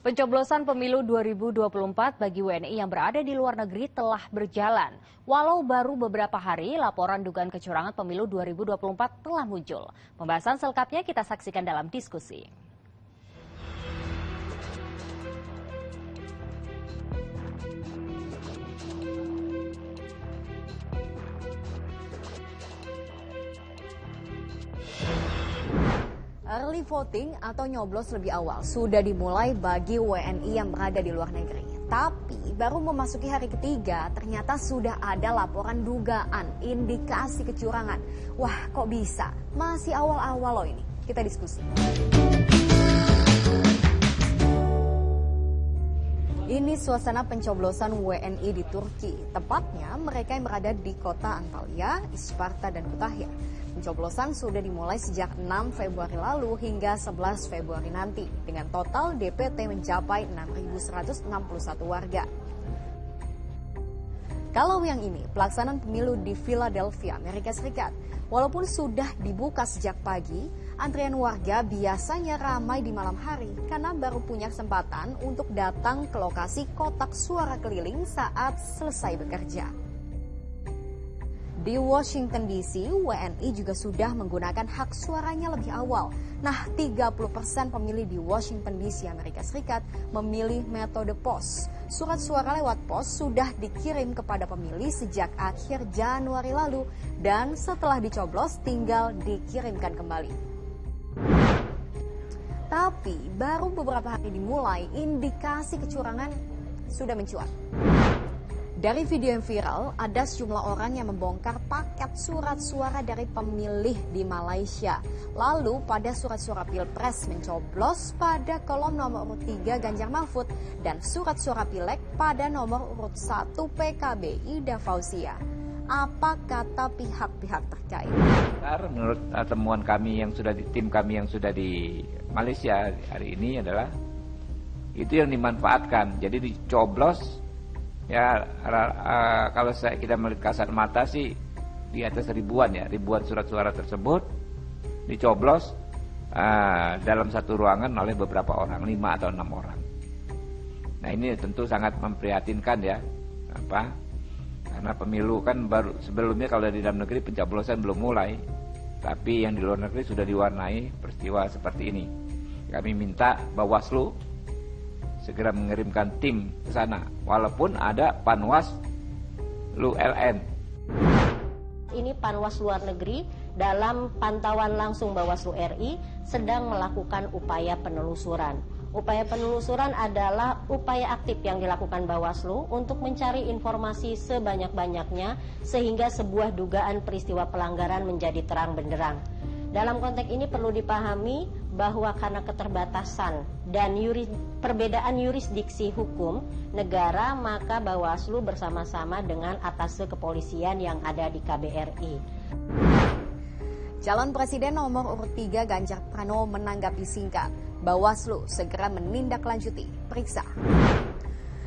Pencoblosan pemilu 2024 bagi WNI yang berada di luar negeri telah berjalan. Walau baru beberapa hari, laporan dugaan kecurangan pemilu 2024 telah muncul. Pembahasan selengkapnya kita saksikan dalam diskusi. Early voting atau nyoblos lebih awal sudah dimulai bagi WNI yang berada di luar negeri. Tapi baru memasuki hari ketiga ternyata sudah ada laporan dugaan indikasi kecurangan. Wah, kok bisa? Masih awal-awal loh ini. Kita diskusi. Ini suasana pencoblosan WNI di Turki. Tepatnya mereka yang berada di kota Antalya, Isparta, dan Kütahya. Pencoblosan sudah dimulai sejak 6 Februari lalu hingga 11 Februari nanti, dengan total DPT mencapai 6.161 warga. Kalau yang ini, pelaksanaan pemilu di Philadelphia, Amerika Serikat. Walaupun sudah dibuka sejak pagi, antrian warga biasanya ramai di malam hari karena baru punya kesempatan untuk datang ke lokasi kotak suara keliling saat selesai bekerja. Di Washington DC, WNI juga sudah menggunakan hak suaranya lebih awal. Nah, 30% pemilih di Washington DC, Amerika Serikat memilih metode pos. Surat suara lewat pos sudah dikirim kepada pemilih sejak akhir Januari lalu dan setelah dicoblos tinggal dikirimkan kembali. Tapi baru beberapa hari dimulai, indikasi kecurangan sudah mencuat. Dari video yang viral, ada sejumlah orang yang membongkar paket surat suara dari pemilih di Malaysia. Lalu pada surat suara Pilpres mencoblos pada kolom nomor urut 3 Ganjar Mahfud dan surat suara Pileg pada nomor urut 1 PKB Ida Fauzia. Apa kata pihak-pihak terkait? Menurut temuan kami yang sudah di tim kami yang sudah di Malaysia hari ini adalah itu yang dimanfaatkan. Jadi dicoblos. Ya, kalau kita melihat kasat mata sih di atas ribuan surat suara tersebut dicoblos dalam satu ruangan oleh beberapa orang, 5 atau 6 orang. Nah, ini tentu sangat memprihatinkan ya, karena pemilu kan baru sebelumnya kalau di dalam negeri pencoblosan belum mulai, tapi yang di luar negeri sudah diwarnai peristiwa seperti ini. Kami minta Bawaslu segera mengirimkan tim ke sana, walaupun ada Panwas LULN. Ini Panwas luar negeri dalam pantauan langsung Bawaslu RI sedang melakukan upaya penelusuran. Upaya penelusuran adalah upaya aktif yang dilakukan Bawaslu untuk mencari informasi sebanyak-banyaknya sehingga sebuah dugaan peristiwa pelanggaran menjadi terang benderang. Dalam konteks ini perlu dipahami bahwa karena keterbatasan dan perbedaan yurisdiksi hukum negara, maka Bawaslu bersama-sama dengan atasé kepolisian yang ada di KBRI. Calon Presiden nomor urut 3 Ganjar Pranowo menanggapi singkat, Bawaslu segera menindaklanjuti, periksa.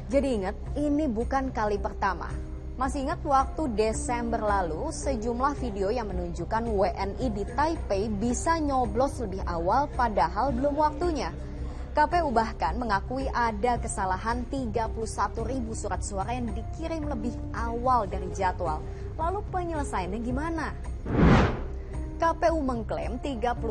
Jadi ingat, ini bukan kali pertama. Masih ingat waktu Desember lalu, sejumlah video yang menunjukkan WNI di Taipei bisa nyoblos lebih awal padahal belum waktunya. KPU bahkan mengakui ada kesalahan 31.000 surat suara yang dikirim lebih awal dari jadwal. Lalu penyelesaiannya gimana? KPU mengklaim 31.000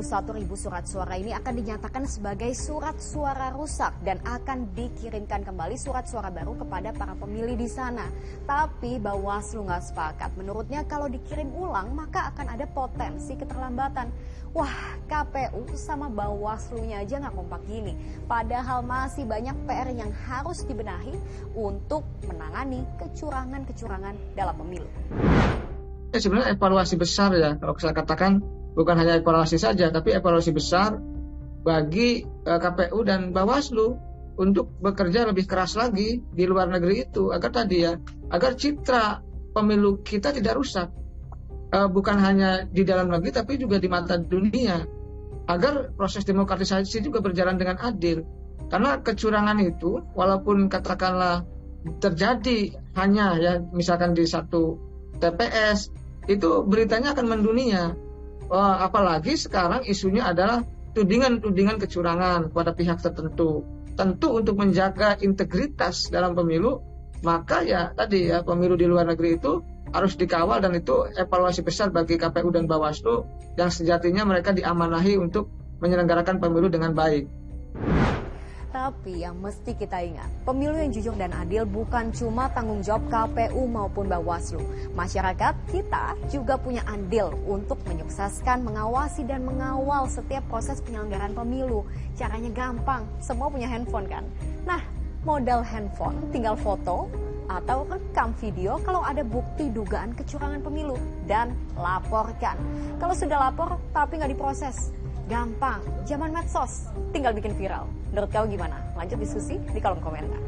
surat suara ini akan dinyatakan sebagai surat suara rusak dan akan dikirimkan kembali surat suara baru kepada para pemilih di sana. Tapi Bawaslu nggak sepakat. Menurutnya kalau dikirim ulang maka akan ada potensi keterlambatan. Wah, KPU sama Bawaslu-nya aja nggak kompak gini. Padahal masih banyak PR yang harus dibenahi untuk menangani kecurangan-kecurangan dalam pemilu. Sebenarnya evaluasi besar ya, kalau saya katakan bukan hanya evaluasi saja, tapi evaluasi besar bagi KPU dan Bawaslu untuk bekerja lebih keras lagi di luar negeri itu, agar citra pemilu kita tidak rusak, bukan hanya di dalam negeri tapi juga di mata dunia, agar proses demokratisasi juga berjalan dengan adil. Karena kecurangan itu, walaupun katakanlah terjadi hanya ya misalkan di satu TPS, itu beritanya akan mendunia. Apalagi sekarang isunya adalah tudingan-tudingan kecurangan pada pihak tertentu. tentu untuk menjaga integritas dalam pemilu, maka ya tadi ya pemilu di luar negeri itu harus dikawal, dan itu evaluasi besar bagi KPU dan Bawaslu yang sejatinya mereka diamanahi untuk menyelenggarakan pemilu dengan baik. Tapi yang mesti kita ingat, pemilu yang jujur dan adil bukan cuma tanggung jawab KPU maupun Bawaslu. Masyarakat kita juga punya andil untuk menyukseskan, mengawasi, dan mengawal setiap proses penyelenggaraan pemilu. Caranya gampang, semua punya handphone kan? Nah, modal handphone tinggal foto atau rekam video kalau ada bukti dugaan kecurangan pemilu dan laporkan. Kalau sudah lapor tapi nggak diproses, gampang, zaman medsos, tinggal bikin viral. Menurut kau gimana? Lanjut diskusi di kolom komentar.